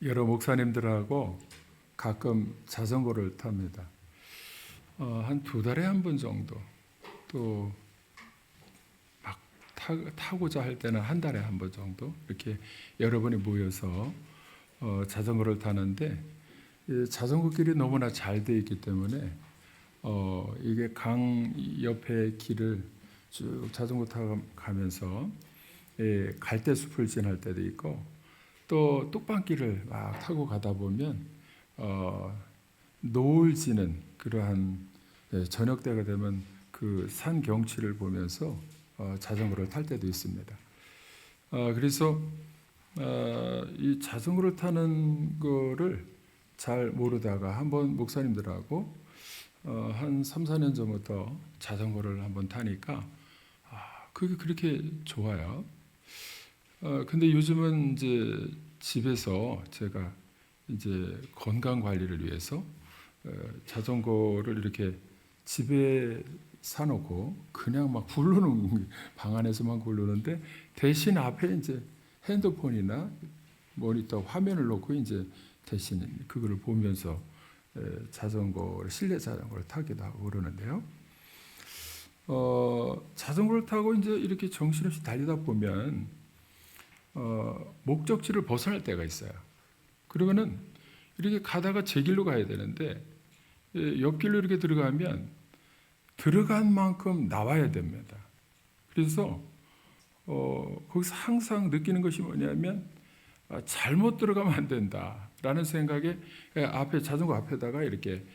여러 목사님들하고 가끔 자전거를 탑니다. 한 2달에 한 번 정도, 또 막 타고자 할 때는 한 달에 한 번 정도 이렇게 여러분이 모여서 자전거를 타는데, 자전거 길이 너무나 잘 돼 있기 때문에 이게 강 옆에 길을 쭉 자전거 타고 가면서 갈대숲을 지날 때도 있고, 또 뚝방길을 막 타고 가다 보면 노을 지는 그러한 저녁 때가 되면 그 산 경치를 보면서 자전거를 탈 때도 있습니다. 그래서 이 자전거를 타는 거를 잘 모르다가 한번 목사님들하고 한 3, 4년 전부터 자전거를 한번 타니까 그게 그렇게 좋아요. 근데 요즘은 이제 집에서 제가 이제 건강 관리를 위해서 자전거를 이렇게 집에 사놓고 그냥 막 굴르는, 방 안에서만 굴르는데, 대신 앞에 이제 핸드폰이나 모니터 화면을 놓고 이제 대신 그거를 보면서 자전거를, 실내 자전거를 타기도 하고 그러는데요. 자전거를 타고 이제 이렇게 정신없이 달리다 보면 목적지를 벗어날 때가 있어요. 그러면은 이렇게 가다가 제 길로 가야 되는데 옆길로 이렇게 들어가면 들어간 만큼 나와야 됩니다. 그래서 거기서 항상 느끼는 것이 뭐냐면 잘못 들어가면 안 된다라는 생각에 앞에 자전거 앞에다가 이렇게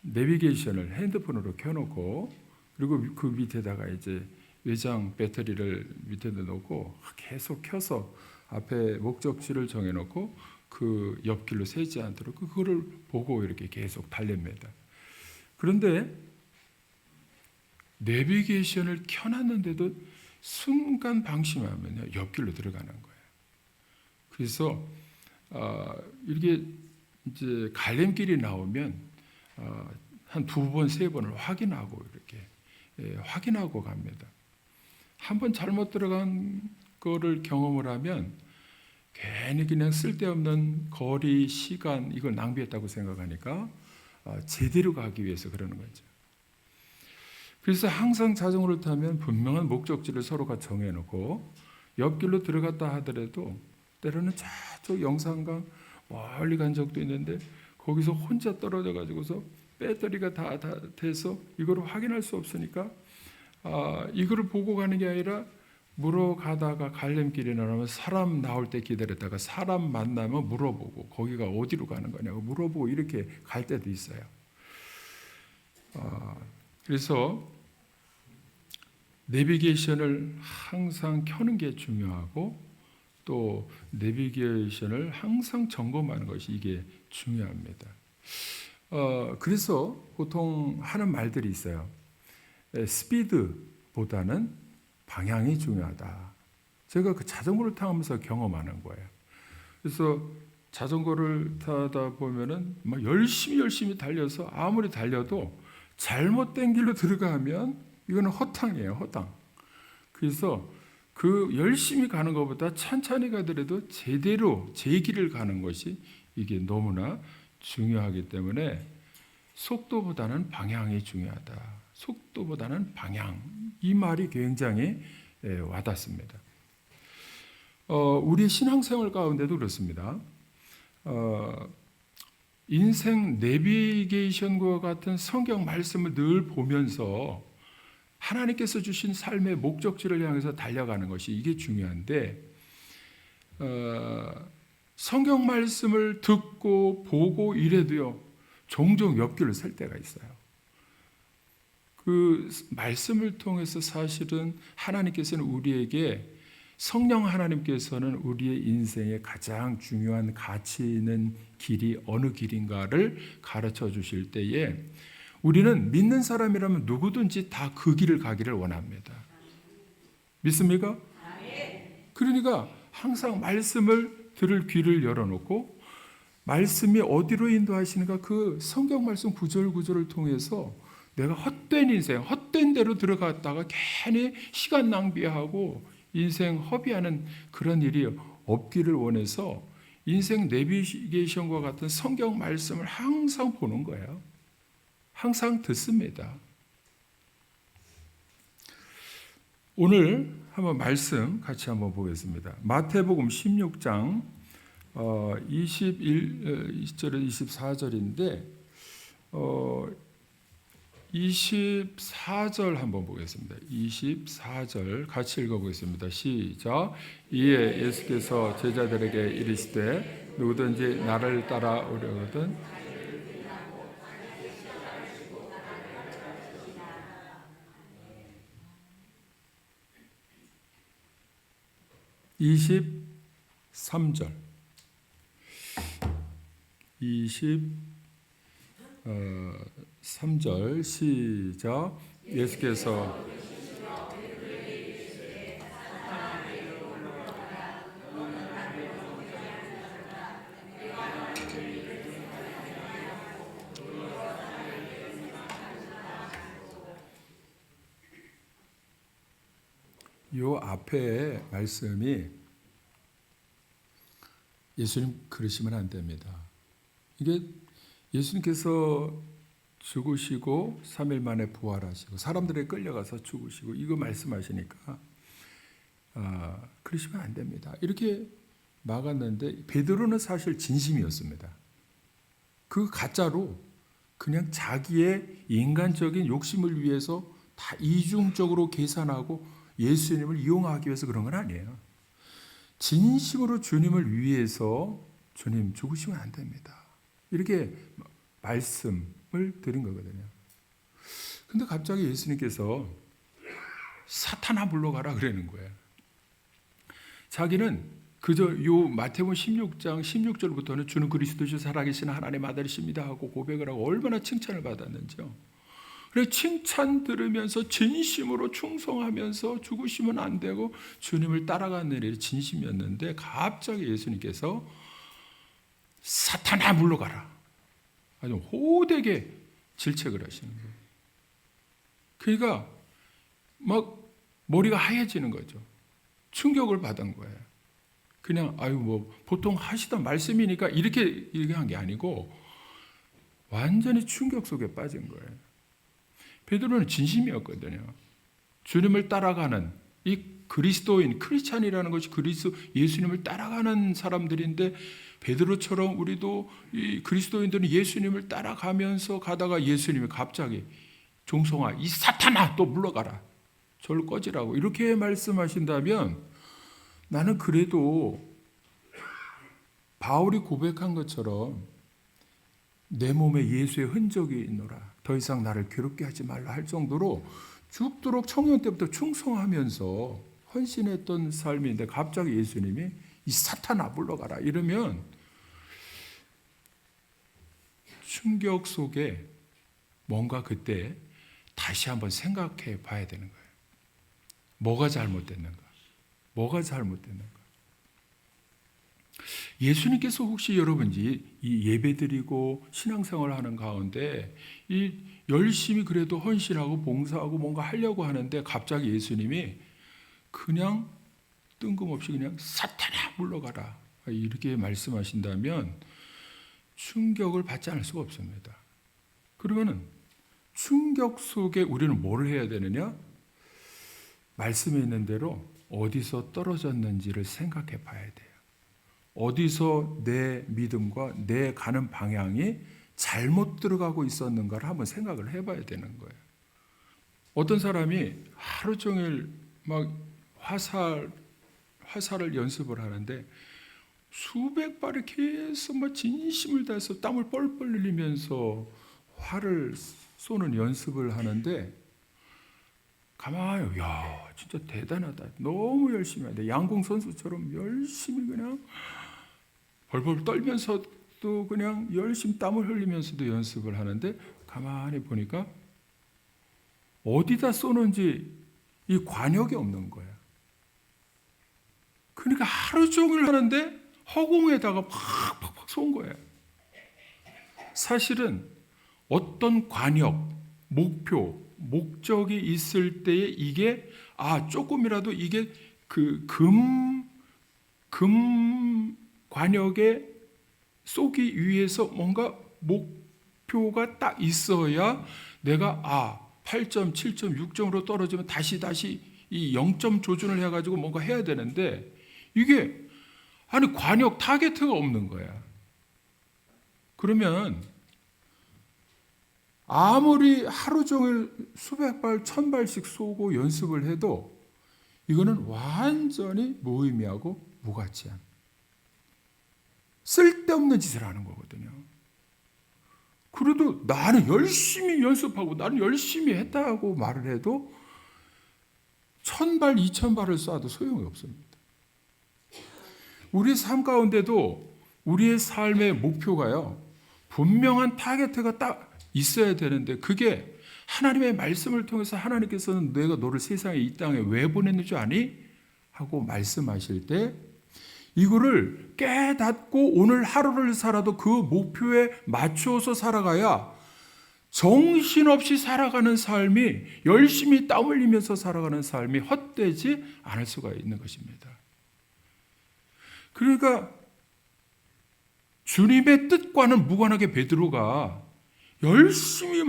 내비게이션을 핸드폰으로 켜놓고, 그리고 그 밑에다가 이제 외장 배터리를 밑에다 놓고 계속 켜서 앞에 목적지를 정해놓고 그 옆길로 새지 않도록 그거를 보고 이렇게 계속 달립니다. 그런데 내비게이션을 켜놨는데도 순간 방심하면요, 옆길로 들어가는 거예요. 그래서 이렇게 이제 갈림길이 나오면 한 2번, 3번을 확인하고 이렇게 확인하고 갑니다. 한번 잘못 들어간 거를 경험을 하면 괜히 그냥 쓸데없는 거리, 시간 이걸 낭비했다고 생각하니까 제대로 가기 위해서 그러는 거죠. 그래서 항상 자전거를 타면 분명한 목적지를 서로가 정해놓고 옆길로 들어갔다 하더라도 때로는 저쪽 영산강 멀리 간 적도 있는데 거기서 혼자 떨어져 가지고서 배터리가 다 돼서 이거를 확인할 수 없으니까 이거를 보고 가는 게 아니라 물어가다가 갈림길이 나오면 사람 나올 때 기다렸다가 사람 만나면 물어보고 거기가 어디로 가는 거냐고 물어보고 이렇게 갈 때도 있어요. 그래서 내비게이션을 항상 켜는 게 중요하고, 또 내비게이션을 항상 점검하는 것이 이게 중요합니다. 그래서 보통 하는 말들이 있어요. 스피드보다는 방향이 중요하다. 제가 그 자전거를 타면서 경험하는 거예요. 그래서 자전거를 타다 보면은 막 열심히 달려서 아무리 달려도 잘못된 길로 들어가면 이거는 허탕이에요, 허탕. 그래서 그 열심히 가는 것보다 천천히 가더라도 제대로 제 길을 가는 것이 이게 너무나 중요하기 때문에 속도보다는 방향이 중요하다. 속도보다는 방향. 이 말이 굉장히 와닿습니다. 우리 신앙생활 가운데도 그렇습니다. 인생 내비게이션과 같은 성경 말씀을 늘 보면서 하나님께서 주신 삶의 목적지를 향해서 달려가는 것이 이게 중요한데, 성경 말씀을 듣고 보고 이래도요, 종종 옆길을 설 때가 있어요. 그 말씀을 통해서 사실은 하나님께서는 우리에게, 성령 하나님께서는 우리의 인생의 가장 중요한 가치 있는 길이 어느 길인가를 가르쳐 주실 때에 우리는 믿는 사람이라면 누구든지 다 그 길을 가기를 원합니다. 믿습니까? 그러니까 항상 말씀을 들을 귀를 열어놓고 말씀이 어디로 인도하시는가 그 성경 말씀 구절을 통해서 내가 헛된 인생, 헛된 데로 들어갔다가 괜히 시간 낭비하고 인생 허비하는 그런 일이 없기를 원해서 인생 내비게이션과 같은 성경 말씀을 항상 보는 거예요. 항상 듣습니다. 오늘 한번 말씀 같이 한번 보겠습니다. 마태복음 16장 21절 24절인데 24절 한번 보겠습니다. 24절 같이 읽어보겠습니다. 시작. 이에 예수께서 제자들에게 이르시되 누구든지 나를 따라오려거든 23절 23절 시작. 예수께서 요 앞에 말씀이 예수님 그러시면 안 됩니다. 이게 예수님께서 죽으시고 3일 만에 부활하시고 사람들에 끌려가서 죽으시고 이거 말씀하시니까 그러시면 안 됩니다. 이렇게 막았는데 베드로는 사실 진심이었습니다. 그 가짜로 그냥 자기의 인간적인 욕심을 위해서 다 이중적으로 계산하고 예수님을 이용하기 위해서 그런 건 아니에요. 진심으로 주님을 위해서 주님 죽으시면 안 됩니다. 이렇게 말씀을 드린 거거든요. 근데 갑자기 예수님께서 사탄아 물러가라 그러는 거예요. 자기는 그저 요 마태복음 16장 16절부터는 주는 그리스도시요 살아계신 하나님의 아들이십니다 하고 고백을 하고 얼마나 칭찬을 받았는지요. 그래서 칭찬 들으면서 진심으로 충성하면서 죽으시면 안 되고 주님을 따라가는 일이 진심이었는데 갑자기 예수님께서 사탄아 물러가라. 아주 호되게 질책을 하시는 거예요. 그러니까 막 머리가 하얘지는 거죠. 충격을 받은 거예요. 그냥 보통 하시던 말씀이니까 이렇게 한 게 아니고 완전히 충격 속에 빠진 거예요. 베드로는 진심이었거든요. 주님을 따라가는 이 그리스도인, 크리스찬이라는 것이 예수님을 따라가는 사람들인데 베드로처럼 우리도 이 그리스도인들은 예수님을 따라가면서 가다가 예수님이 갑자기 종성아 이 사탄아 또 물러가라. 저를 꺼지라고 이렇게 말씀하신다면 나는 그래도 바울이 고백한 것처럼 내 몸에 예수의 흔적이 있노라. 더 이상 나를 괴롭게 하지 말라 할 정도로 죽도록 청년 때부터 충성하면서 헌신했던 삶인데 갑자기 예수님이 이 사탄아 물러가라 이러면 충격 속에 뭔가 그때 다시 한번 생각해 봐야 되는 거예요. 뭐가 잘못됐는가? 뭐가 잘못됐는가? 예수님께서 혹시 여러분이 이 예배드리고 신앙생활을 하는 가운데 이 열심히 그래도 헌신하고 봉사하고 뭔가 하려고 하는데 갑자기 예수님이 그냥 뜬금없이 그냥 사탄아 물러가라 이렇게 말씀하신다면 충격을 받지 않을 수가 없습니다. 그러면은 충격 속에 우리는 뭘 해야 되느냐? 말씀에 있는 대로 어디서 떨어졌는지를 생각해 봐야 돼요. 어디서 내 믿음과 내 가는 방향이 잘못 들어가고 있었는가를 한번 생각을 해봐야 되는 거예요. 어떤 사람이 하루 종일 막 화살을 연습을 하는데 수백 발을 계속 막 진심을 다해서 땀을 뻘뻘 흘리면서 활을 쏘는 연습을 하는데 가만히 야 진짜 대단하다. 너무 열심히 하는데 양궁 선수처럼 열심히 그냥 벌벌 떨면서도 그냥 열심히 땀을 흘리면서도 연습을 하는데 가만히 보니까 어디다 쏘는지 이 관역이 없는 거야. 그러니까 하루 종일 하는데 허공에다가 팍팍팍 쏜 거예요. 사실은 어떤 관역, 목표, 목적이 있을 때에 이게 조금이라도 이게 그 금 관역에 쏘기 위해서 뭔가 목표가 딱 있어야 내가 8점, 7점, 6점으로 떨어지면 다시 이 0점 조준을 해가지고 뭔가 해야 되는데 이게 관역 타겟가 없는 거야. 그러면 아무리 하루 종일 수백 발, 1000발씩 쏘고 연습을 해도 이거는 완전히 무의미하고 무가치한 쓸데없는 짓을 하는 거거든요. 그래도 나는 열심히 연습하고 나는 열심히 했다고 말을 해도 1000발, 2000발을 쏴도 소용이 없습니다. 우리 삶 가운데도 우리의 삶의 목표가요, 분명한 타겟가 딱 있어야 되는데 그게 하나님의 말씀을 통해서 하나님께서는 내가 너를 세상에 이 땅에 왜 보냈는 줄 아니? 하고 말씀하실 때 이거를 깨닫고 오늘 하루를 살아도 그 목표에 맞추어서 살아가야 정신없이 살아가는 삶이, 열심히 땀 흘리면서 살아가는 삶이 헛되지 않을 수가 있는 것입니다. 그러니까 주님의 뜻과는 무관하게 베드로가 열심히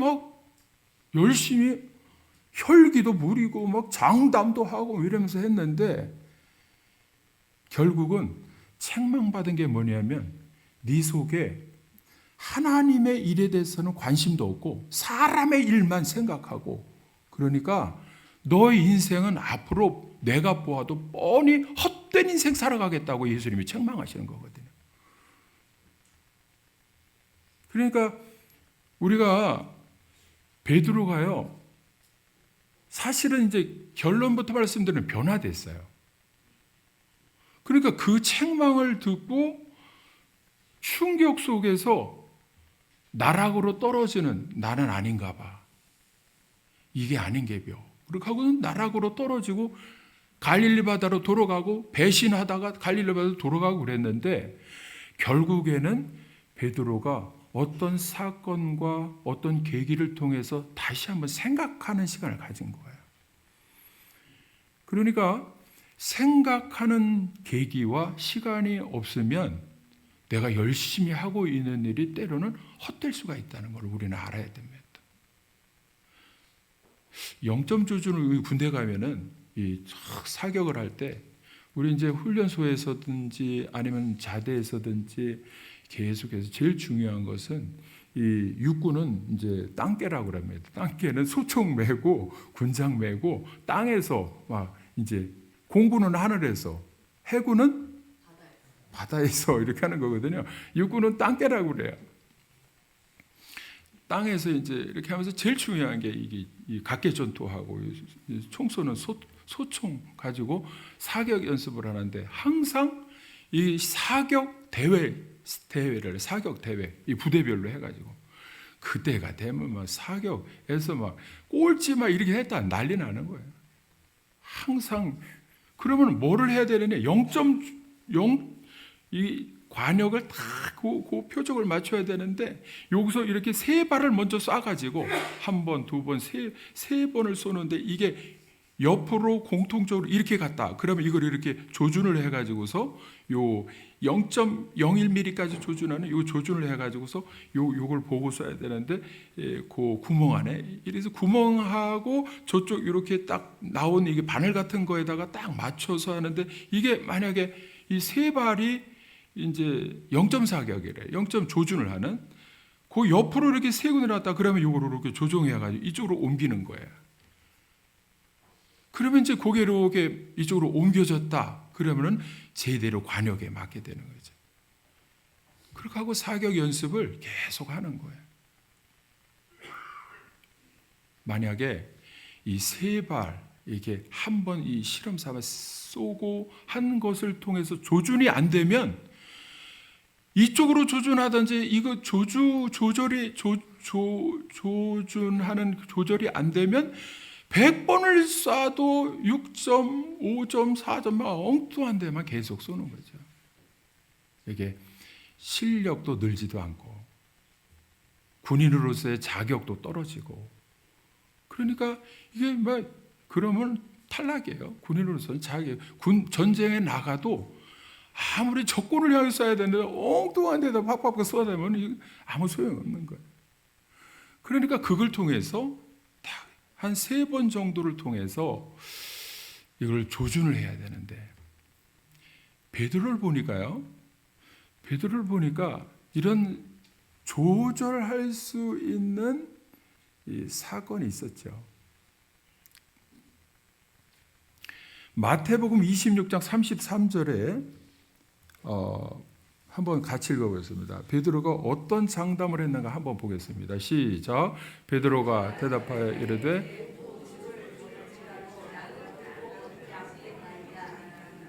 혈기도 부리고 장담도 하고 이러면서 했는데 결국은 책망받은 게 뭐냐면 네 속에 하나님의 일에 대해서는 관심도 없고 사람의 일만 생각하고, 그러니까 너의 인생은 앞으로 내가 보아도 뻔히 헛된 인생 살아가겠다고 예수님이 책망하시는 거거든요. 그러니까 우리가 베드로가요, 사실은 이제 결론부터 말씀드리면 변화됐어요. 그러니까 그 책망을 듣고 충격 속에서 나락으로 떨어지는 나는 아닌가 봐. 이게 아닌 게벼. 그렇게 하고는 나락으로 떨어지고 갈릴리 바다로 돌아가고 배신하다가 갈릴리 바다로 돌아가고 그랬는데 결국에는 베드로가 어떤 사건과 어떤 계기를 통해서 다시 한번 생각하는 시간을 가진 거예요. 그러니까 생각하는 계기와 시간이 없으면 내가 열심히 하고 있는 일이 때로는 헛될 수가 있다는 걸 우리는 알아야 됩니다. 0점 조준을 군대 가면은 이 사격을 할 때 우리 이제 훈련소에서든지 아니면 자대에서든지 계속해서 제일 중요한 것은 이 육군은 이제 땅깨라고 합니다. 땅깨는 소총 메고 군장 메고 땅에서 막 이제 공군은 하늘에서 해군은 바다에서 이렇게 하는 거거든요. 육군은 땅깨라고 그래요. 땅에서 이제 이렇게 하면서 제일 중요한 게 이게 각개전투하고 총 쏘는 소총 가지고 사격 연습을 하는데 항상 이 사격 대회를 사격 대회 이 부대별로 해가지고 그때가 되면 막 사격에서 막 꼴찌 막 이렇게 했다 난리 나는 거예요. 항상 그러면 뭐를 해야 되느냐? 0.0 이 관역을 다 그 표적을 맞춰야 되는데 여기서 이렇게 세 발을 먼저 쏴가지고 한 번, 두 번, 세 번을 쏘는데 이게 옆으로 공통적으로 이렇게 갔다. 그러면 이걸 이렇게 조준을 해가지고서 요 0.01mm까지 조준하는 요 조준을 해가지고서 요걸 보고 쏴야 되는데 그 구멍 안에 이래서 구멍하고 저쪽 이렇게 딱 나온 이게 바늘 같은 거에다가 딱 맞춰서 하는데 이게 만약에 이 세 발이 이제 0.4격이래. 0점 조준을 하는 그 옆으로 이렇게 세고 내려왔다. 그러면 요거를 이렇게 조종해가지고 이쪽으로 옮기는 거예요. 그러면 이제 고개로 이렇게 이쪽으로 옮겨졌다. 그러면은 제대로 관역에 맞게 되는 거죠. 그렇게 하고 사격 연습을 계속 하는 거예요. 만약에 이 세 발 이게 한 번 이 실험 삼아 쏘고 한 것을 통해서 조준이 안 되면 이쪽으로 조준하든지 이거 조준하는 조절이 안 되면 100번을 쏴도 6점, 5점, 4점 막 엉뚱한 데만 계속 쏘는 거죠. 이게 실력도 늘지도 않고 군인으로서의 자격도 떨어지고 그러니까 이게 막 그러면 탈락이에요. 군인으로서는 전쟁에 나가도 아무리 적군을 향해 써야 되는데 엉뚱한 데다 팍팍 쏘아대면 아무 소용없는 거예요. 그러니까 그걸 통해서 한 3번 정도를 통해서 이걸 조준을 해야 되는데, 베드로를 보니까 이런 조절할 수 있는 이 사건이 있었죠. 마태복음 26장 33절에 한번 같이 읽어보겠습니다. 베드로가 어떤 장담을 했는가 한번 보겠습니다. 시작. 베드로가 대답하여 이르되,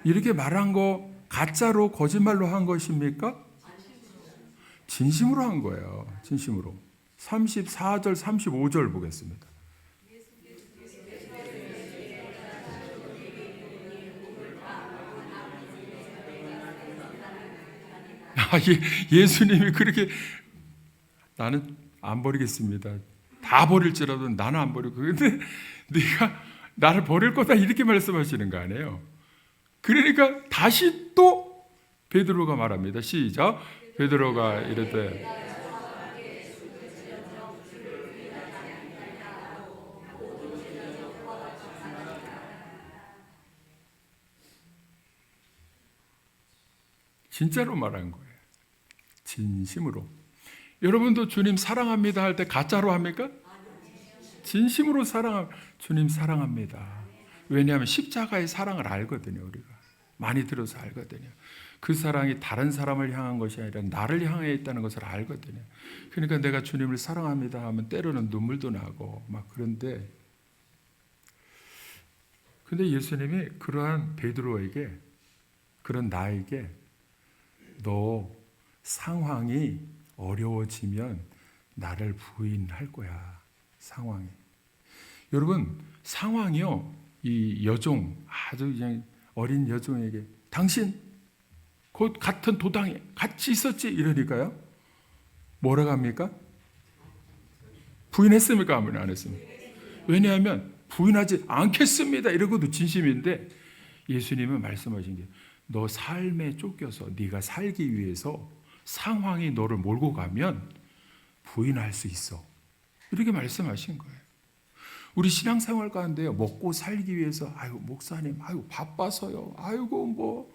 이렇게 말한 거 가짜로 거짓말로 한 것입니까? 진심으로 한 거예요. 진심으로. 34절 35절 보겠습니다. 예수님이 그렇게, 나는 안 버리겠습니다. 다 버릴지라도 나는 안 버리고, 근데 네가 나를 버릴 거다 이렇게 말씀하시는 거 아니에요. 그러니까 다시 또 베드로가 말합니다. 시작. 베드로가 이르되, 진짜로 말한 거예요. 진심으로. 여러분도 주님 사랑합니다 할 때 가짜로 합니까? 진심으로 주님 사랑합니다. 왜냐하면 십자가의 사랑을 알거든요. 우리가 많이 들어서 알거든요. 그 사랑이 다른 사람을 향한 것이 아니라 나를 향해 있다는 것을 알거든요. 그러니까 내가 주님을 사랑합니다 하면 때로는 눈물도 나고 막 그런데, 근데 예수님이 그러한 베드로에게, 그런 나에게, 너 상황이 어려워지면 나를 부인할 거야. 상황이. 여러분, 상황이요, 이 여종, 아주 그냥 어린 여종에게 당신 곧 같은 도당에 같이 있었지 이러니까요, 뭐라고 합니까? 부인했습니까? 아무리 안 했습니까? 왜냐하면 부인하지 않겠습니다 이러고도 진심인데, 예수님은 말씀하신 게, 너 삶에 쫓겨서 네가 살기 위해서 상황이 너를 몰고 가면 부인할 수 있어, 이렇게 말씀하신 거예요. 우리 신앙생활 가운데요, 먹고 살기 위해서 아이고 목사님 아이고 바빠서요 아이고 뭐,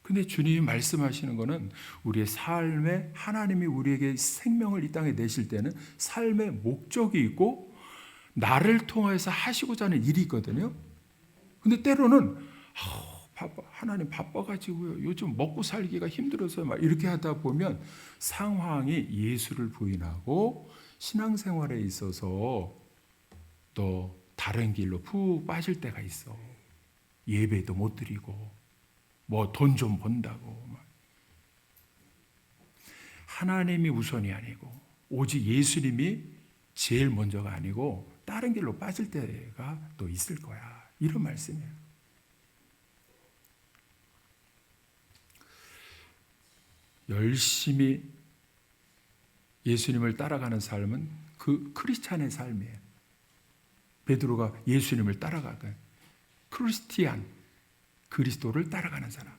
근데 주님이 말씀하시는 거는 우리의 삶에, 하나님이 우리에게 생명을 이 땅에 내실 때는 삶의 목적이 있고 나를 통해서 하시고자 하는 일이 있거든요. 근데 때로는 하나님 바빠가지고요, 요즘 먹고 살기가 힘들어서 막 이렇게 하다 보면 상황이 예수를 부인하고 신앙생활에 있어서 또 다른 길로 푹 빠질 때가 있어. 예배도 못 드리고 뭐 돈 좀 번다고 막. 하나님이 우선이 아니고 오직 예수님이 제일 먼저가 아니고 다른 길로 빠질 때가 또 있을 거야, 이런 말씀이에요. 열심히 예수님을 따라가는 삶은 그 크리스찬의 삶이에요. 베드로가 예수님을 따라가고, 크리스티안, 그리스도를 따라가는 사람,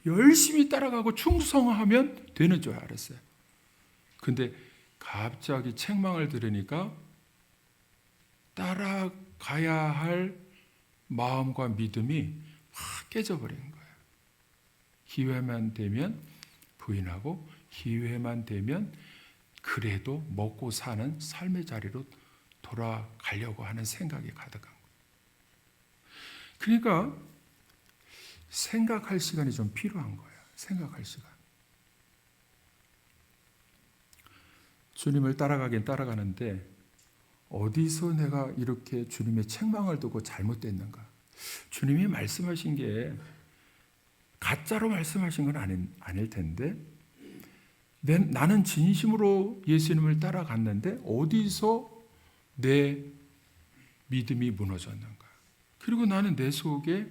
열심히 따라가고 충성하면 되는 줄 알았어요. 근데 갑자기 책망을 들으니까 따라가야 할 마음과 믿음이 확 깨져버린 거예요. 기회만 되면 부인하고, 기회만 되면 그래도 먹고 사는 삶의 자리로 돌아가려고 하는 생각이 가득한 거예요. 그러니까 생각할 시간이 좀 필요한 거예요. 생각할 시간. 주님을 따라가긴 따라가는데 어디서 내가 이렇게 주님의 책망을 두고 잘못됐는가? 주님이 말씀하신 게 가짜로 말씀하신 건 아닐 텐데, 나는 진심으로 예수님을 따라갔는데 어디서 내 믿음이 무너졌는가? 그리고 나는 내 속에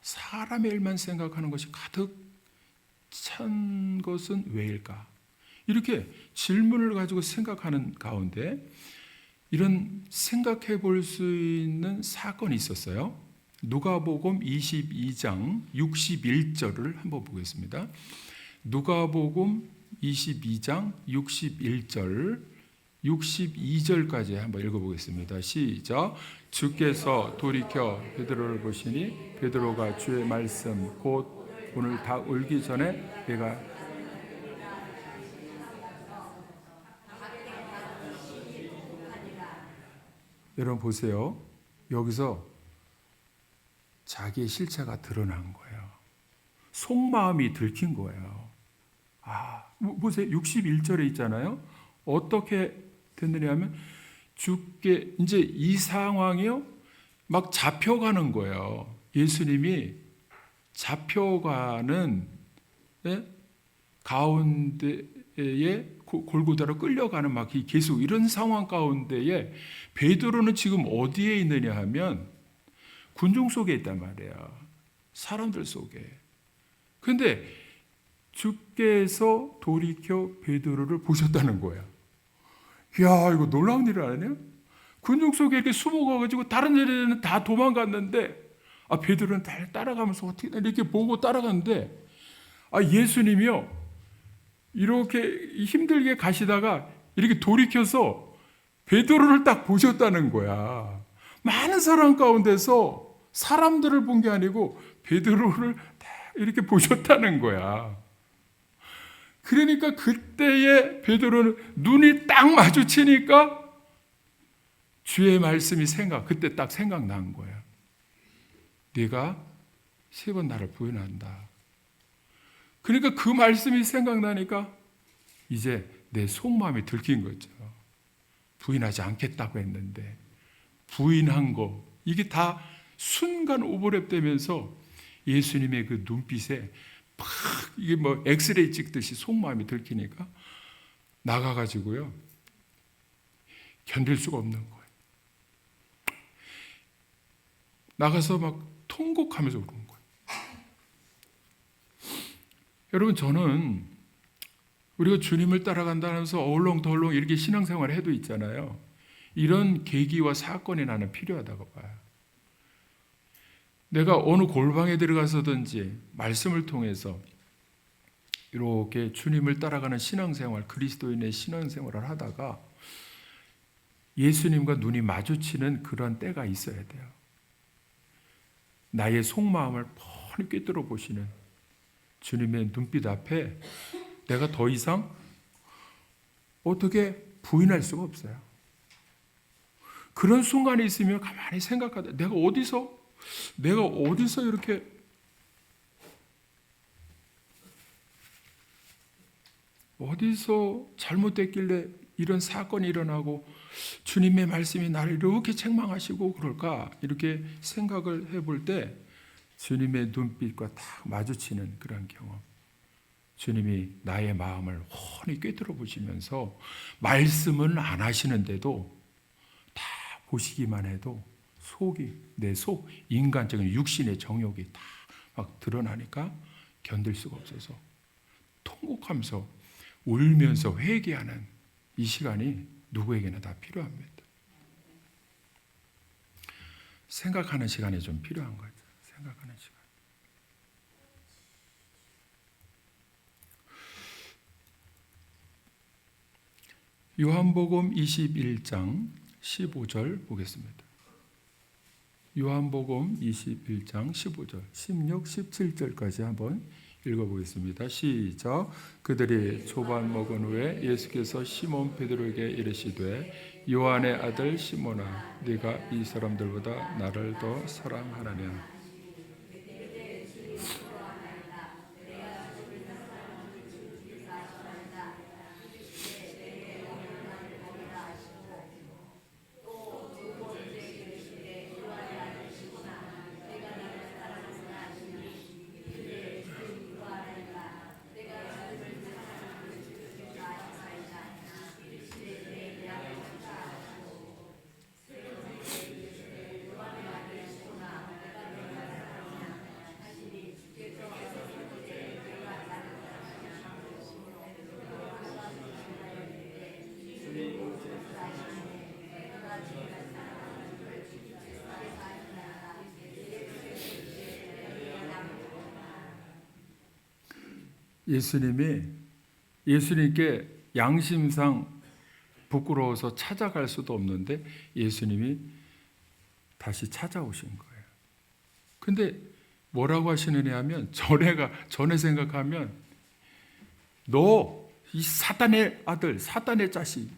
사람의 일만 생각하는 것이 가득 찬 것은 왜일까? 이렇게 질문을 가지고 생각하는 가운데 이런 생각해 볼 수 있는 사건이 있었어요. 누가복음 22장 61절을 한번 보겠습니다. 누가복음 22장 61절 62절까지 한번 읽어보겠습니다. 시작. 주께서 돌이켜 베드로를 보시니 베드로가 주의 말씀 곧 오늘 다 울기 전에 내가 여러분 보세요. 여기서 자기의 실체가 드러난 거예요. 속마음이 들킨 거예요. 보세요. 61절에 있잖아요. 어떻게 됐느냐 하면 주께 이제 이 상황이요. 막 잡혀가는 거예요. 예수님이 잡혀가는 가운데에 골고다로 끌려가는 막 계속 이런 상황 가운데에 베드로는 지금 어디에 있느냐 하면 군중 속에 있단 말이에요. 사람들 속에. 그런데 주께서 돌이켜 베드로를 보셨다는 거야. 이야, 이거 놀라운 일 아니야? 군중 속에 이렇게 숨어가지고 다른 애들은 다 도망갔는데 베드로는 따라가면서 어떻게 이렇게 보고 따라갔는데 예수님이요 이렇게 힘들게 가시다가 이렇게 돌이켜서 베드로를 딱 보셨다는 거야. 많은 사람 가운데서 사람들을 본 게 아니고 베드로를 이렇게 보셨다는 거야. 그러니까 그때의 베드로는 눈이 딱 마주치니까 주의 말씀이 그때 딱 생각난 거야. 네가 3번 나를 부인한다. 그러니까 그 말씀이 생각나니까 이제 내 속마음이 들킨 거죠. 부인하지 않겠다고 했는데 부인한 거 이게 다 순간 오버랩되면서 예수님의 그 눈빛에 팍 이게 뭐 엑스레이 찍듯이 속마음이 들키니까 나가가지고요 견딜 수가 없는 거예요. 나가서 막 통곡하면서 우는 거예요. 여러분 저는 우리가 주님을 따라간다면서 어울렁덜렁 이렇게 신앙생활을 해도 있잖아요. 이런 계기와 사건이 나는 필요하다고 봐요. 내가 어느 골방에 들어가서든지 말씀을 통해서 이렇게 주님을 따라가는 신앙생활, 그리스도인의 신앙생활을 하다가 예수님과 눈이 마주치는 그런 때가 있어야 돼요. 나의 속마음을 뻔히 꿰뚫어 보시는 주님의 눈빛 앞에 내가 더 이상 어떻게 부인할 수가 없어요. 그런 순간이 있으면 가만히 생각하다 내가 어디서 이렇게 어디서 잘못됐길래 이런 사건이 일어나고 주님의 말씀이 나를 이렇게 책망하시고 그럴까 이렇게 생각을 해볼 때 주님의 눈빛과 딱 마주치는 그런 경험. 주님이 나의 마음을 훤히 꿰뚫어 보시면서 말씀은 안 하시는데도 다 보시기만 해도 내 속, 인간적인 육신의 정욕이 다 막 드러나니까 견딜 수가 없어서 통곡하면서 울면서 회개하는 이 시간이 누구에게나 다 필요합니다. 생각하는 시간이 좀 필요한 거죠. 생각하는 시간. 요한복음 21장 15절 보겠습니다. 요한복음 21장 15절, 16, 17절까지 한번 읽어보겠습니다. 시작. 그들이 초반 먹은 후에 예수께서 시몬 베드로에게 이르시되 요한의 아들 시몬아 네가 이 사람들보다 나를 더 사랑하느냐. 예수님께 양심상 부끄러워서 찾아갈 수도 없는데 예수님이 다시 찾아오신 거예요. 근데 뭐라고 하시느냐 하면 전에 생각하면 너 이 사단의 아들, 사단의 자식,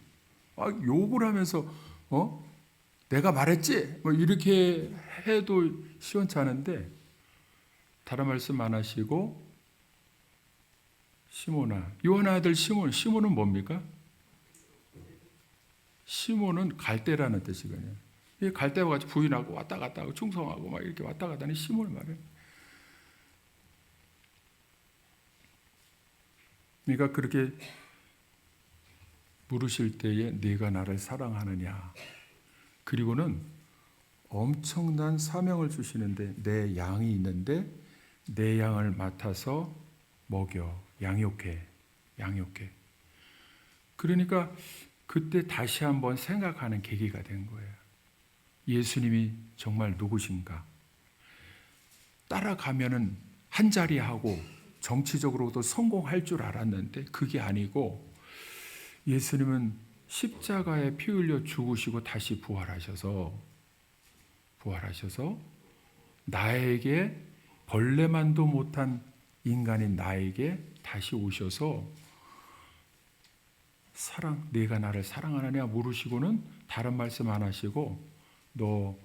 욕을 하면서 내가 말했지? 뭐 이렇게 해도 시원찮은데 다른 말씀 안 하시고 시몬아, 요한의 아들 시몬은 뭡니까? 시몬은 갈대라는 뜻이거든요. 갈대와 같이 부인하고 왔다 갔다 하고 충성하고 막 이렇게 왔다 갔다 하는 시몬을 말해요. 그러니까 그렇게 물으실 때에 네가 나를 사랑하느냐, 그리고는 엄청난 사명을 주시는데 내 양이 있는데 내 양을 맡아서 먹여, 양육해. 그러니까 그때 다시 한번 생각하는 계기가 된 거예요. 예수님이 정말 누구신가? 따라가면은 한 자리 하고 정치적으로도 성공할 줄 알았는데 그게 아니고 예수님은 십자가에 피 흘려 죽으시고 다시 부활하셔서 나에게 벌레만도 못한 인간인 나에게 다시 오셔서 네가 나를 사랑하느냐 물으시고는 다른 말씀 안 하시고 너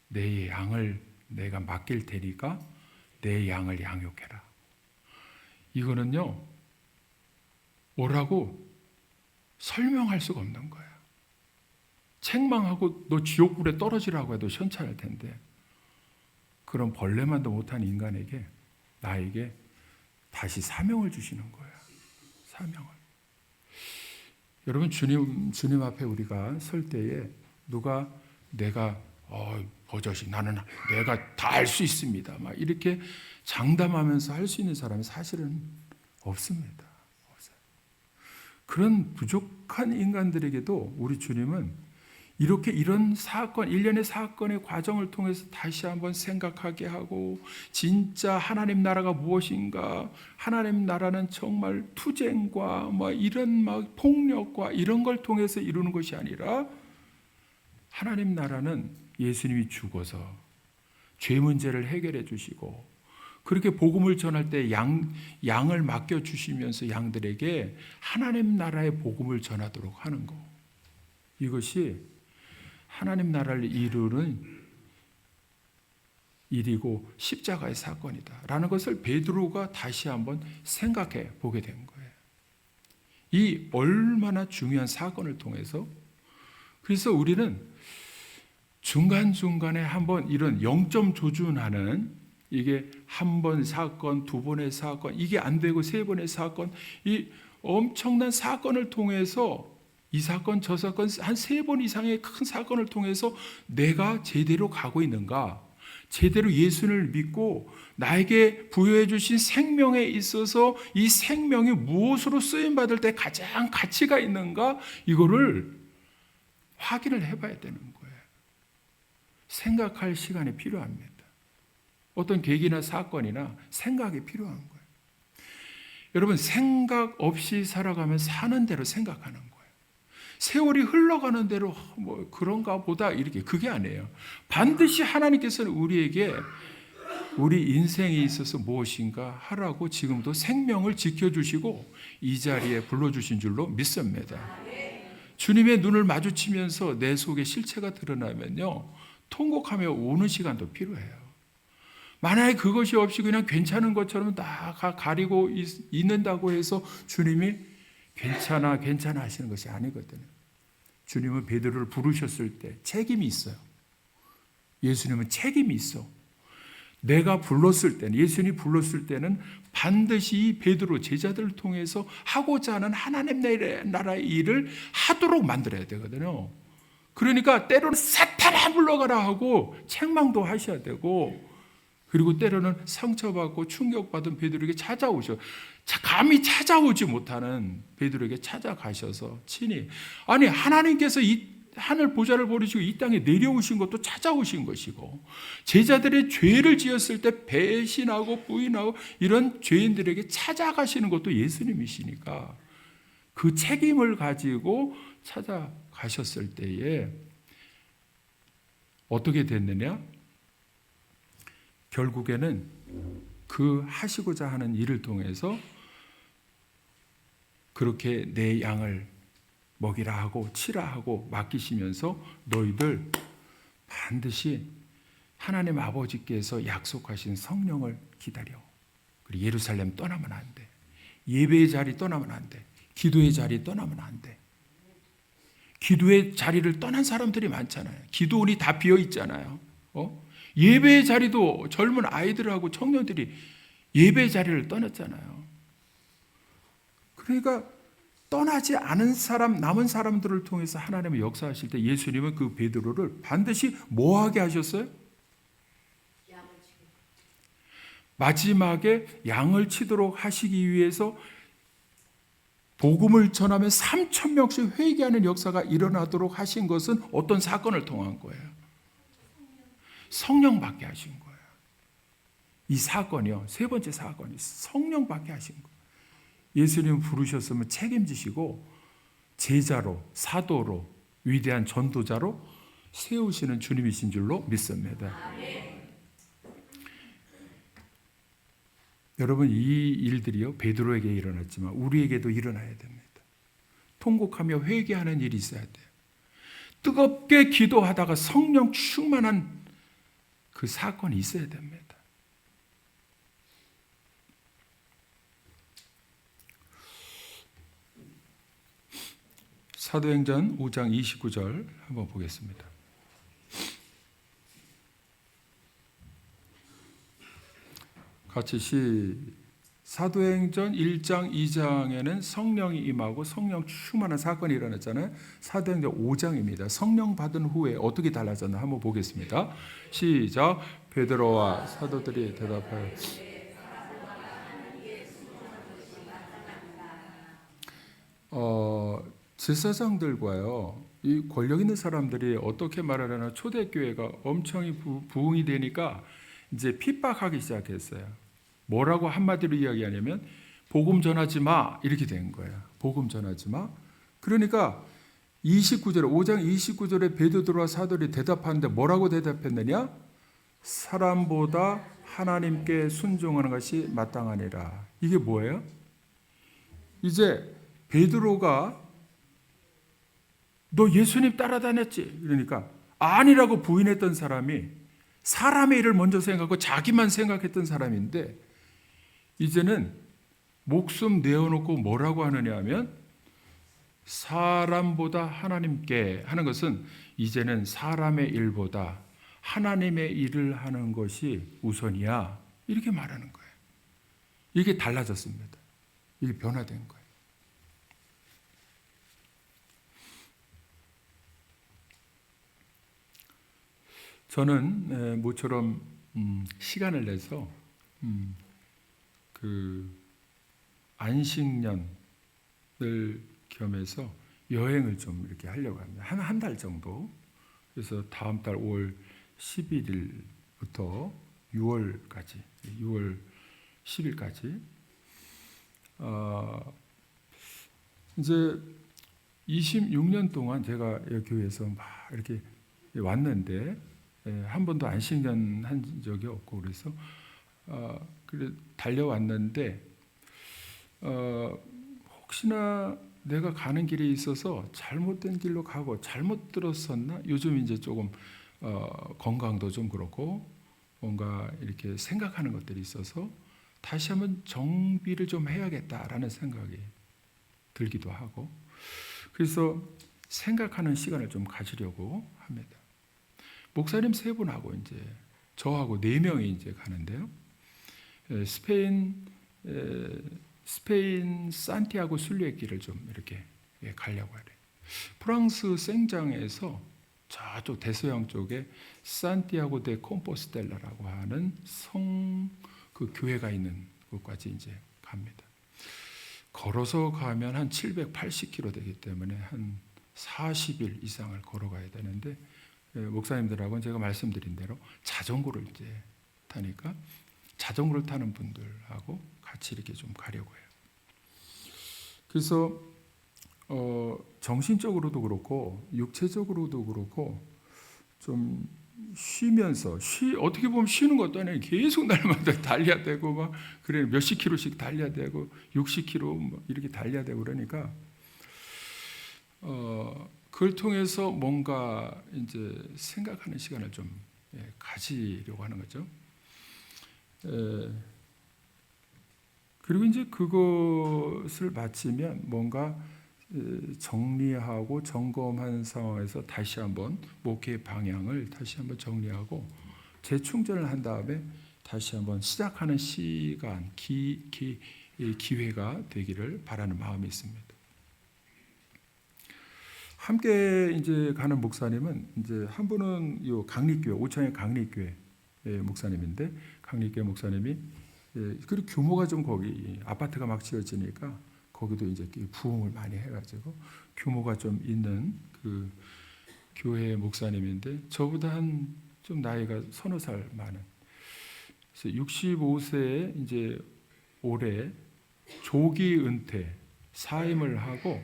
내 양을 내가 맡길 테니까 내 양을 양육해라. 이거는요, 뭐라고 설명할 수가 없는 거예요. 책망하고 너 지옥불에 떨어지라고 해도 시원찮을 텐데 그런 벌레만도 못한 인간에게 나에게 다시 사명을 주시는 거예요. 사명을. 여러분 주님 앞에 우리가 설 때에 누가 내가 버젓이 나는 내가 다 할 수 있습니다. 막 이렇게 장담하면서 할 수 있는 사람이 사실은 없습니다. 없어요. 그런 부족한 인간들에게도 우리 주님은 이런 사건, 일련의 사건의 과정을 통해서 다시 한번 생각하게 하고 진짜 하나님 나라가 무엇인가, 하나님 나라는 정말 투쟁과 이런 폭력과 이런 걸 통해서 이루는 것이 아니라 하나님 나라는 예수님이 죽어서 죄 문제를 해결해 주시고 그렇게 복음을 전할 때 양을 맡겨 주시면서 양들에게 하나님 나라의 복음을 전하도록 하는 거. 이것이 하나님 나라를 이루는 일이고 십자가의 사건이다라는 것을 베드로가 다시 한번 생각해 보게 된 거예요. 이 얼마나 중요한 사건을 통해서 그래서 우리는 중간중간에 한번 이런 0점 조준하는 이게 한 번 사건, 두 번의 사건, 이게 안 되고 세 번의 사건, 이 엄청난 사건을 통해서 이 사건, 저 사건 한 세 번 이상의 큰 사건을 통해서 내가 제대로 가고 있는가? 제대로 예수를 믿고 나에게 부여해 주신 생명에 있어서 이 생명이 무엇으로 쓰임받을 때 가장 가치가 있는가? 이거를 확인을 해봐야 되는 거예요. 생각할 시간이 필요합니다. 어떤 계기나 사건이나 생각이 필요한 거예요. 여러분, 생각 없이 살아가면 사는 대로 생각하는 거예요. 세월이 흘러가는 대로 그런가 보다 이렇게 그게 아니에요. 반드시 하나님께서는 우리에게 우리 인생에 있어서 무엇인가 하라고 지금도 생명을 지켜주시고 이 자리에 불러주신 줄로 믿습니다. 주님의 눈을 마주치면서 내 속에 실체가 드러나면요, 통곡하며 우는 시간도 필요해요. 만약에 그것이 없이 그냥 괜찮은 것처럼 다 가리고 있는다고 해서 주님이 괜찮아 하시는 것이 아니거든요. 주님은 베드로를 부르셨을 때 책임이 있어요. 예수님은 책임이 있어. 내가 불렀을 때는, 예수님이 불렀을 때는 반드시 이 베드로 제자들을 통해서 하고자 하는 하나님 나라의 일을 하도록 만들어야 되거든요. 그러니까 때로는 사탄아 물러가라 하고 책망도 하셔야 되고, 그리고 때로는 상처받고 충격받은 베드로에게 찾아오셔. 감히 찾아오지 못하는 베드로에게 찾아가셔서 친히, 아니 하나님께서 하늘 보좌를 버리시고 이 땅에 내려오신 것도 찾아오신 것이고, 제자들의 죄를 지었을 때 배신하고 부인하고 이런 죄인들에게 찾아가시는 것도 예수님이시니까 그 책임을 가지고 찾아가셨을 때에 어떻게 됐느냐? 결국에는 그 하시고자 하는 일을 통해서 그렇게 내 양을 먹이라 하고 치라 하고 맡기시면서 너희들 반드시 하나님 아버지께서 약속하신 성령을 기다려. 그리고 예루살렘 떠나면 안 돼. 예배의 자리 떠나면 안 돼. 기도의 자리 떠나면 안 돼. 기도의 자리를 떠난 사람들이 많잖아요. 기도원이 다 비어 있잖아요. 예배의 자리도 젊은 아이들하고 청년들이 예배의 자리를 떠났잖아요. 그러니까 떠나지 않은 사람, 남은 사람들을 통해서 하나님의 역사하실 때 예수님은 그 베드로를 반드시 뭐 하게 하셨어요? 마지막에 양을 치도록 하시기 위해서 복음을 전하면 3,000명씩 회개하는 역사가 일어나도록 하신 것은 어떤 사건을 통한 거예요? 성령 받게 하신 거예요. 이 사건이요, 세 번째 사건이 성령 받게 하신 거예요. 예수님 부르셨으면 책임지시고 제자로, 사도로, 위대한 전도자로 세우시는 주님이신 줄로 믿습니다. 여러분, 이 일들이요 베드로에게 일어났지만 우리에게도 일어나야 됩니다. 통곡하며 회개하는 일이 있어야 돼요. 뜨겁게 기도하다가 성령 충만한 그 사건이 있어야 됩니다. 사도행전 5장 29절 한번 보겠습니다. 같이 사도행전 1장 2장에는 성령이 임하고 성령 충만한 사건이 일어났잖아요. 사도행전 5장입니다. 성령 받은 후에 어떻게 달라졌나 한번 보겠습니다. 시작. 베드로와 사도들이 대답하여 제사장들과요, 이 권력 있는 사람들이 어떻게 말하려나 초대교회가 엄청 부흥이 되니까 이제 핍박하기 시작했어요. 뭐라고 한마디로 이야기하냐면 복음 전하지 마 이렇게 된 거예요. 복음 전하지 마. 그러니까 29절에 5장 29절에 베드로와 사도들이 대답하는데 뭐라고 대답했느냐? 사람보다 하나님께 순종하는 것이 마땅하니라. 이게 뭐예요? 이제 베드로가 너 예수님 따라다녔지? 그러니까 아니라고 부인했던 사람이 사람의 일을 먼저 생각하고 자기만 생각했던 사람인데 이제는 목숨 내어놓고 뭐라고 하느냐 하면 사람보다 하나님께 하는 것은 이제는 사람의 일보다 하나님의 일을 하는 것이 우선이야. 이렇게 말하는 거예요. 이게 달라졌습니다. 이게 변화된 거예요. 저는 모처럼 시간을 내서 그 안식년을 겸해서 여행을 좀 이렇게 하려고 합니다. 한 달 정도. 그래서 다음 달 5월 11일부터 6월까지, 6월 10일까지 이제 26년 동안 제가 이 교회에서 막 이렇게 왔는데 한 번도 안식년 한 적이 없고 그래서 그래 달려왔는데 혹시나 내가 가는 길에 있어서 잘못된 길로 가고 잘못 들었었나? 요즘 이제 조금 건강도 좀 그렇고 뭔가 이렇게 생각하는 것들이 있어서 다시 한번 정비를 좀 해야겠다라는 생각이 들기도 하고 그래서 생각하는 시간을 좀 가지려고 합니다. 목사님 세 분하고 이제 저하고 4명이 이제 가는데요. 스페인 산티아고 순례길을 좀 이렇게 가려고 하래요. 프랑스 생장에서 저쪽 대서양 쪽에 산티아고 데 콤포스텔라라고 하는 그 교회가 있는 곳까지 이제 갑니다. 걸어서 가면 한 780km 되기 때문에 한 40일 이상을 걸어가야 되는데 목사님들하고는 제가 말씀드린 대로 자전거를 이제 타니까 자전거를 타는 분들하고 같이 이렇게 좀 가려고 해요. 그래서 정신적으로도 그렇고 육체적으로도 그렇고 좀 쉬면서 어떻게 보면 쉬는 것도 아니에요. 계속 날마다 달려야 되고 막 그래 몇십 킬로씩 달려야 되고 60킬로 뭐 이렇게 달려야 되고 그러니까 그걸 통해서 뭔가 이제 생각하는 시간을 좀 가지려고 하는 거죠. 그리고 이제 그것을 마치면 뭔가 정리하고 점검한 상황에서 다시 한번 목회 방향을 다시 한번 정리하고 재충전을 한 다음에 다시 한번 시작하는 시간, 기회가 되기를 바라는 마음이 있습니다. 함께 이제 가는 목사님은 이제 한 분은 요 강립교회 오창의 강립교회 목사님인데 강립교회 목사님이 그리고 규모가 좀 거기 아파트가 막 지어지니까 거기도 이제 부흥을 많이 해가지고 규모가 좀 있는 그 교회 목사님인데 저보다 한 좀 나이가 서너 살 많은. 그래서 65세에 이제 올해 조기 은퇴 사임을 하고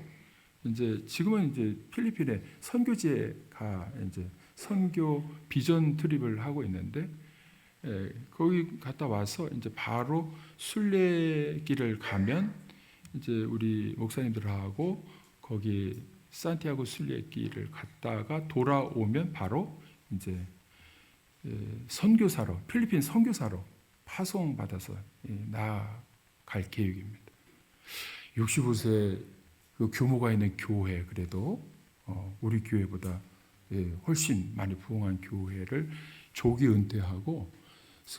이제 지금은 이제 필리핀에 선교지에 가 이제 선교 비전 트립을 하고 있는데 거기 갔다 와서 이제 바로 순례길을 가면 이제 우리 목사님들하고 거기 산티아고 순례길을 갔다가 돌아오면 바로 이제 선교사로 필리핀 선교사로 파송받아서 나아갈 계획입니다. 65세 그 규모가 있는 교회 그래도 우리 교회보다 훨씬 많이 부흥한 교회를 조기 은퇴하고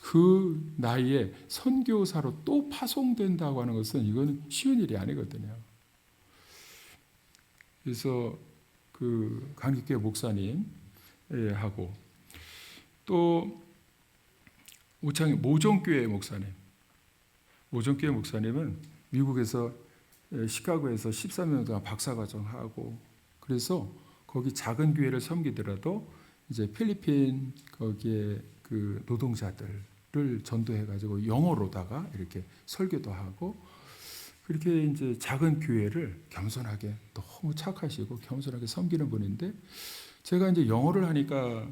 그 나이에 선교사로 또 파송된다고 하는 것은 이거는 쉬운 일이 아니거든요. 그래서 그 강립교회 목사님하고 또 오창의 모종교회 목사님은 미국에서 시카고에서 13년 동안 박사과정하고 그래서 거기 작은 교회를 섬기더라도 이제 필리핀 거기에 그 노동자들을 전도해가지고 영어로다가 이렇게 설교도 하고 그렇게 이제 작은 교회를 겸손하게 너무 착하시고 겸손하게 섬기는 분인데 제가 이제 영어를 하니까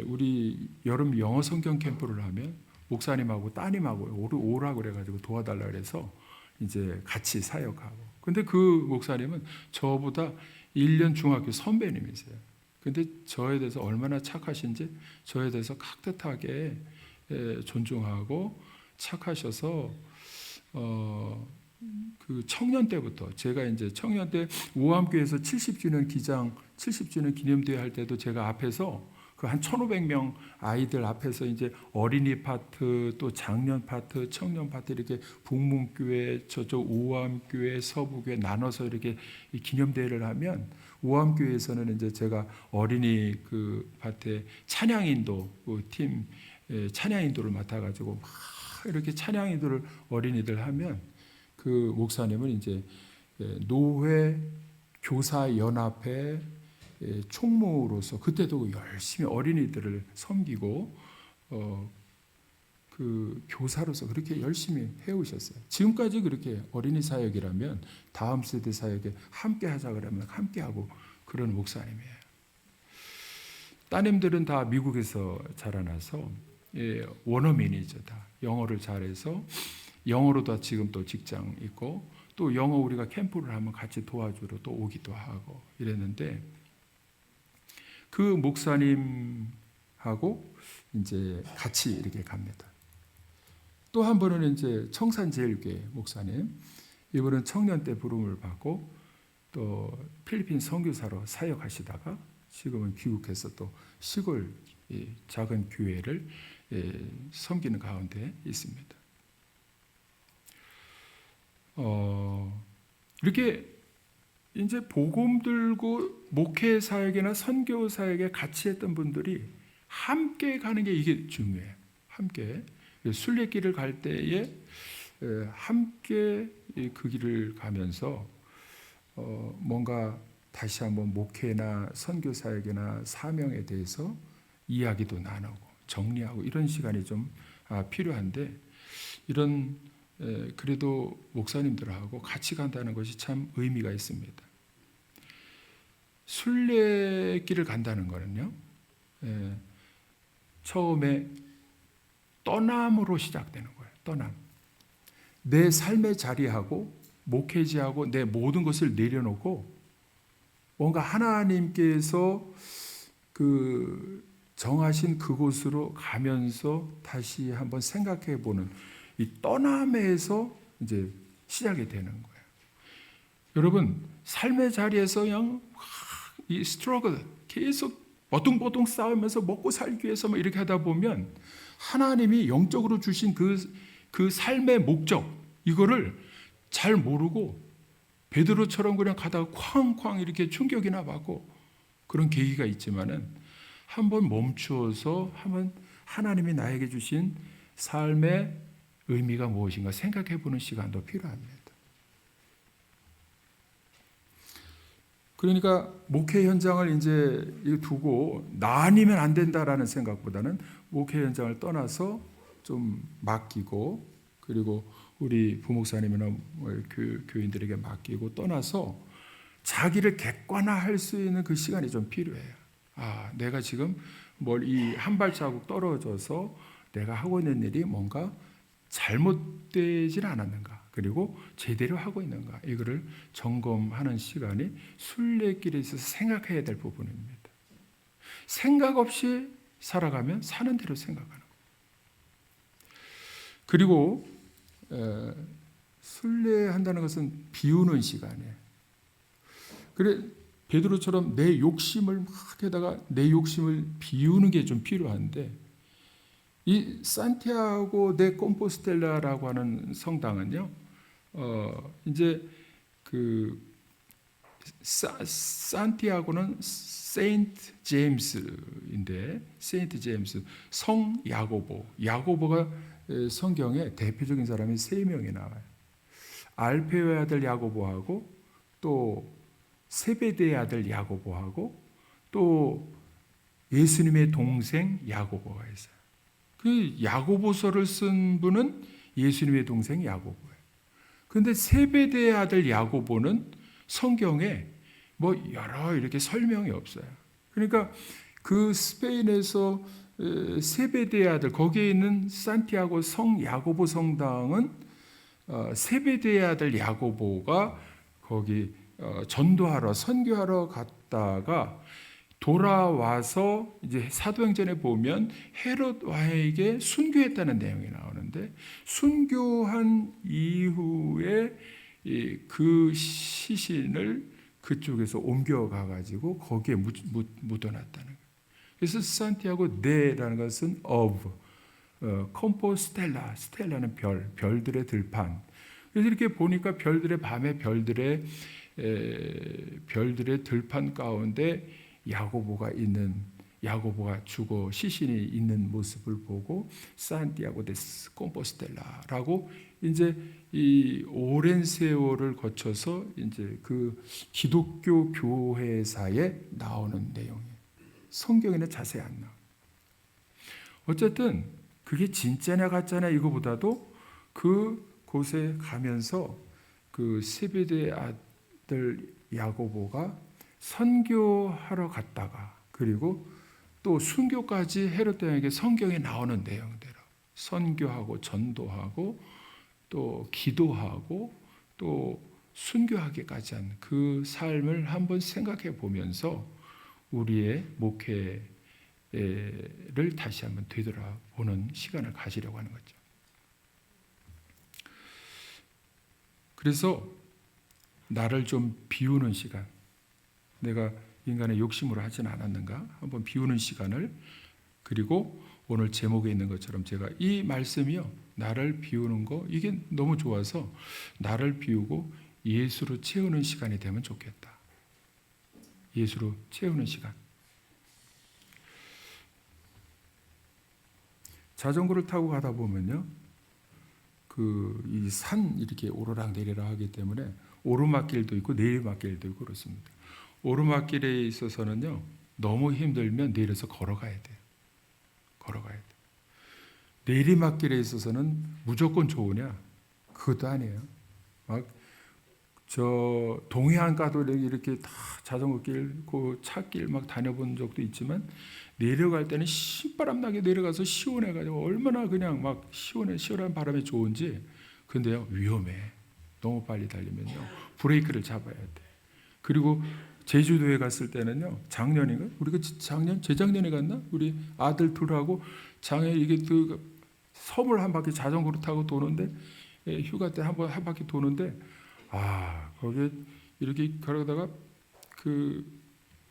우리 여름 영어 성경 캠프를 하면 목사님하고 따님하고 오라고 그래가지고 도와달라 그래서 이제 같이 사역하고. 근데 그 목사님은 저보다 1년 중학교 선배님이세요. 근데 저에 대해서 얼마나 착하신지 저에 대해서 깍듯하게 존중하고 착하셔서 그 청년 때부터 제가 이제 청년 때 우암교회에서 70주년 기념대회 할 때도 제가 앞에서 그 한 1,500명 아이들 앞에서 이제 어린이 파트 또 장년 파트 청년 파트 이렇게 북문교회 저쪽 우암교회 서부교회 나눠서 이렇게 기념대회를 하면 우암교회에서는 이제 제가 어린이 그 파트에 찬양인도 그 팀 찬양인도를 맡아가지고 막 이렇게 찬양인도를 어린이들 하면 그 목사님은 이제 노회 교사 연합회 총무로서 그때도 열심히 어린이들을 섬기고 그 교사로서 그렇게 열심히 해오셨어요. 지금까지 그렇게 어린이 사역이라면 다음 세대 사역에 함께 하자 그러면 함께 하고 그런 목사님이에요. 따님들은 다 미국에서 자라나서 원어민이죠. 다 영어를 잘해서 영어로도 지금 또 직장 있고 또 영어 우리가 캠프를 하면 같이 도와주러 또 오기도 하고 이랬는데 그 목사님하고 이제 같이 이렇게 갑니다. 또 한 번은 이제 청산제일교회 목사님, 이분은 청년 때 부름을 받고 또 필리핀 선교사로 사역하시다가 지금은 귀국해서 또 시골 작은 교회를 섬기는 가운데 있습니다. 이렇게 이제 복음 들고 목회 사역이나 선교 사역에 같이 했던 분들이 함께 가는 게 이게 중요해요. 함께 순례길을 갈 때에 함께 그 길을 가면서 뭔가 다시 한번 목회나 선교 사역이나 사명에 대해서 이야기도 나누고 정리하고 이런 시간이 좀 필요한데 이런 그래도 목사님들하고 같이 간다는 것이 참 의미가 있습니다. 순례길을 간다는 거는요, 처음에 떠남으로 시작되는 거예요. 떠남. 내 삶의 자리하고 목회지하고 내 모든 것을 내려놓고 뭔가 하나님께서 그 정하신 그곳으로 가면서 다시 한번 생각해 보는 이 떠남에서 이제 시작이 되는 거예요. 여러분, 삶의 자리에서 그냥 이 스트러글 계속 버둥버둥 싸우면서 먹고 살기 위해서 막 이렇게 하다 보면 하나님이 영적으로 주신 그 삶의 목적 이거를 잘 모르고 베드로처럼 그냥 가다가 쾅쾅 이렇게 충격이나 받고 그런 계기가 있지만은 한번 멈추어서 한번 하나님이 나에게 주신 삶의 의미가 무엇인가 생각해 보는 시간도 필요합니다. 그러니까 목회 현장을 이제 두고 나뉘면 안 된다라는 생각보다는 목회 현장을 떠나서 좀 맡기고 그리고 우리 부목사님이나 교인들에게 맡기고 떠나서 자기를 객관화할 수 있는 그 시간이 좀 필요해요. 아, 내가 지금 이 한 발자국 떨어져서 내가 하고 있는 일이 뭔가 잘못되질 않았는가 그리고 제대로 하고 있는가 이거를 점검하는 시간이 순례길에 있어서 생각해야 될 부분입니다. 생각 없이 살아가면 사는 대로 생각하는 거예요. 그리고 순례한다는 것은 비우는 시간이에요. 그래 베드로처럼 내 욕심을 막 해다가 내 욕심을 비우는 게 좀 필요한데 이 산티아고 데 콤포스텔라라고 하는 성당은요, 이제 그 산티아고는 세인트 제임스인데 세인트 제임스 성 야고보 야고보가 성경에 대표적인 사람이 3명이 나와요. 알페오의 아들 야고보하고 또 세베대의 아들 야고보하고 또 예수님의 동생 야고보가 있어요. 그 야고보서를 쓴 분은 예수님의 동생 야고보예요. 그런데 세베대의 아들 야고보는 성경에 여러 이렇게 설명이 없어요. 그러니까 그 스페인에서 세베대의 아들 거기에 있는 산티아고 성 야고보 성당은 세베대의 아들 야고보가 거기 전도하러 선교하러 갔다가 돌아와서 이제 사도행전에 보면 헤롯 왕에게 순교했다는 내용이 나오는데 순교한 이후에 그 시신을 그쪽에서 옮겨가 가지고 거기에 묻어놨다는 거예요. 그래서 산티아고 데라는 것은 of, 콤포스텔라, 스텔라는 별들의 들판. 그래서 이렇게 보니까 밤에 별들의 들판 가운데 야고보가 죽어 시신이 있는 모습을 보고 산티아고 데 콤포스텔라라고 이제 이 오랜 세월을 거쳐서 이제 그 기독교 교회사에 나오는 내용이에요. 성경에는 자세히 안 나와. 어쨌든 그게 진짜냐 가짜냐 이거보다도 그 곳에 가면서 그 세베대의 아들 야고보가 선교하러 갔다가 그리고 또 순교까지 헤롯 왕에게 성경에 나오는 내용대로 선교하고 전도하고 또 기도하고 또 순교하기까지 한 그 삶을 한번 생각해 보면서 우리의 목회를 다시 한번 되돌아보는 시간을 가지려고 하는 거죠. 그래서 나를 좀 비우는 시간, 내가 인간의 욕심으로 하진 않았는가 한번 비우는 시간을, 그리고 오늘 제목에 있는 것처럼 제가 이 말씀이요, 나를 비우는 거 이게 너무 좋아서 나를 비우고 예수로 채우는 시간이 되면 좋겠다. 예수로 채우는 시간. 자전거를 타고 가다 보면요, 이 산 이렇게 오르락 내리락 하기 때문에 오르막길도 있고 내리막길도 있고 그렇습니다. 오르막길에 있어서는요, 너무 힘들면 내려서 걸어가야 돼요. 걸어가야 돼요. 내리막길에 있어서는 무조건 좋으냐? 그것도 아니에요. 막 저 동해안가도 이렇게 다 자전거길, 그 차길 막 다녀본 적도 있지만 내려갈 때는 신바람 나게 내려가서 시원해가지고 얼마나 그냥 막 시원한 바람이 좋은지. 근데요, 위험해. 너무 빨리 달리면요, 브레이크를 잡아야 돼. 그리고 제주도에 갔을 때는요, 작년인가? 우리가 재작년에 갔나? 우리 아들 둘하고 장에 이게 그 섬을 한 바퀴 자전거로 타고 도는데, 휴가 때 한 바퀴 도는데, 거기에 이렇게 걸어다가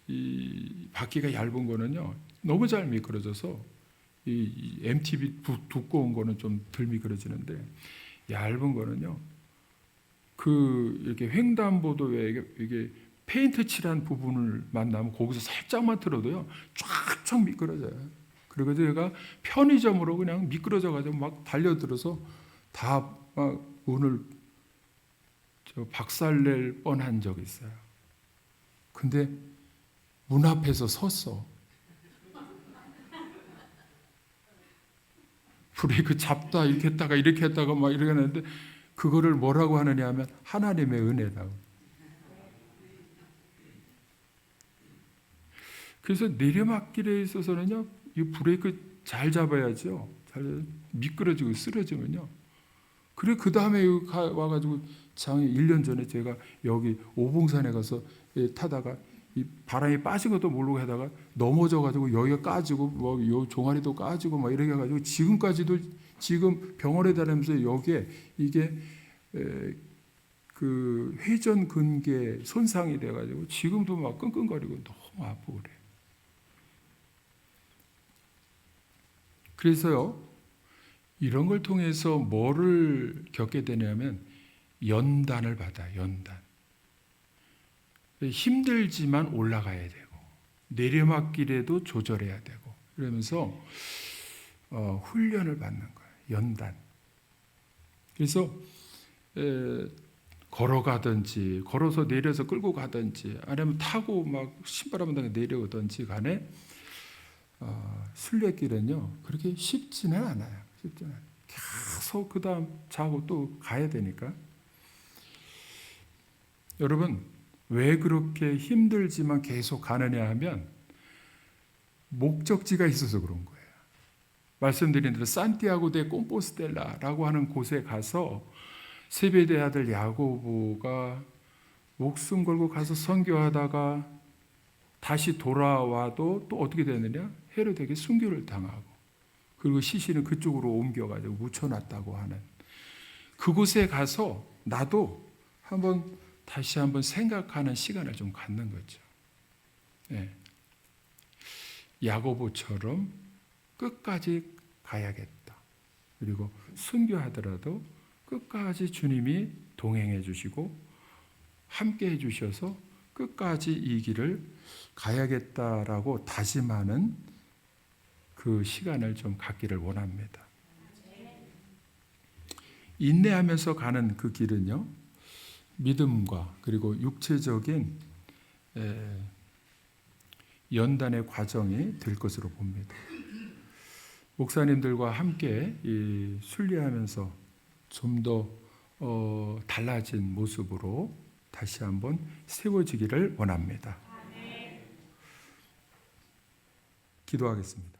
이 바퀴가 얇은 거는요, 너무 잘 미끄러져서 이 MTB 두꺼운 거는 좀 덜 미끄러지는데, 얇은 거는요, 이렇게 횡단보도에 이게 페인트 칠한 부분을 만나면 거기서 살짝만 틀어도요, 쫙쫙 미끄러져요. 그리고 제가 편의점으로 그냥 미끄러져가지고 막 달려들어서 다 막 오늘 박살낼 뻔한 적이 있어요. 근데 문 앞에서 섰어. 브레이크 잡다 이렇게 했다가 막 이렇게 했는데, 그거를 뭐라고 하느냐 하면 하나님의 은혜라고. 그래서 내리막길에 있어서는요, 이 브레이크 잘 잡아야죠. 잘 미끄러지고 쓰러지면요. 그래, 그 다음에 와가지고 장에 1년 전에 제가 여기 오봉산에 가서 타다가 이 바람이 빠지고도 모르고 하다가 넘어져가지고 여기가 까지고 뭐 요 종아리도 까지고 막 이렇게 해가지고 지금까지도 지금 병원에 다니면서 여기에 이게 그 회전 근개 손상이 돼가지고 지금도 막 끙끙거리고 너무 아프고 그래. 그래서요, 이런 걸 통해서 뭐를 겪게 되냐면 연단을 받아요. 연단. 힘들지만 올라가야 되고 내리막길에도 조절해야 되고 이러면서 훈련을 받는 거예요. 연단. 그래서 걸어가든지 걸어서 내려서 끌고 가든지 아니면 타고 막 신바람 당에 내려오든지 간에 순례길은요, 그렇게 쉽지는 않아요. 쉽지는 않아요. 계속 그 다음 자고 또 가야 되니까. 여러분, 왜 그렇게 힘들지만 계속 가느냐 하면 목적지가 있어서 그런 거예요. 말씀드린 대로 산티아고 데 콤포스텔라라고 하는 곳에 가서 세베대 아들 야고보가 목숨 걸고 가서 선교하다가 다시 돌아와도 또 어떻게 되느냐? 헤롯에게 순교를 당하고, 그리고 시신은 그쪽으로 옮겨가지고 묻혀놨다고 하는 그곳에 가서 나도 다시 한번 생각하는 시간을 좀 갖는 거죠. 네. 야고보처럼 끝까지 가야겠다. 그리고 순교하더라도 끝까지 주님이 동행해 주시고 함께 해 주셔서 끝까지 이 길을 가야겠다라고 다짐하는 그 시간을 좀 갖기를 원합니다. 인내하면서 가는 그 길은요, 믿음과 그리고 육체적인 연단의 과정이 될 것으로 봅니다. 목사님들과 함께 순례하면서 좀 더 달라진 모습으로 다시 한번 세워지기를 원합니다. 기도하겠습니다.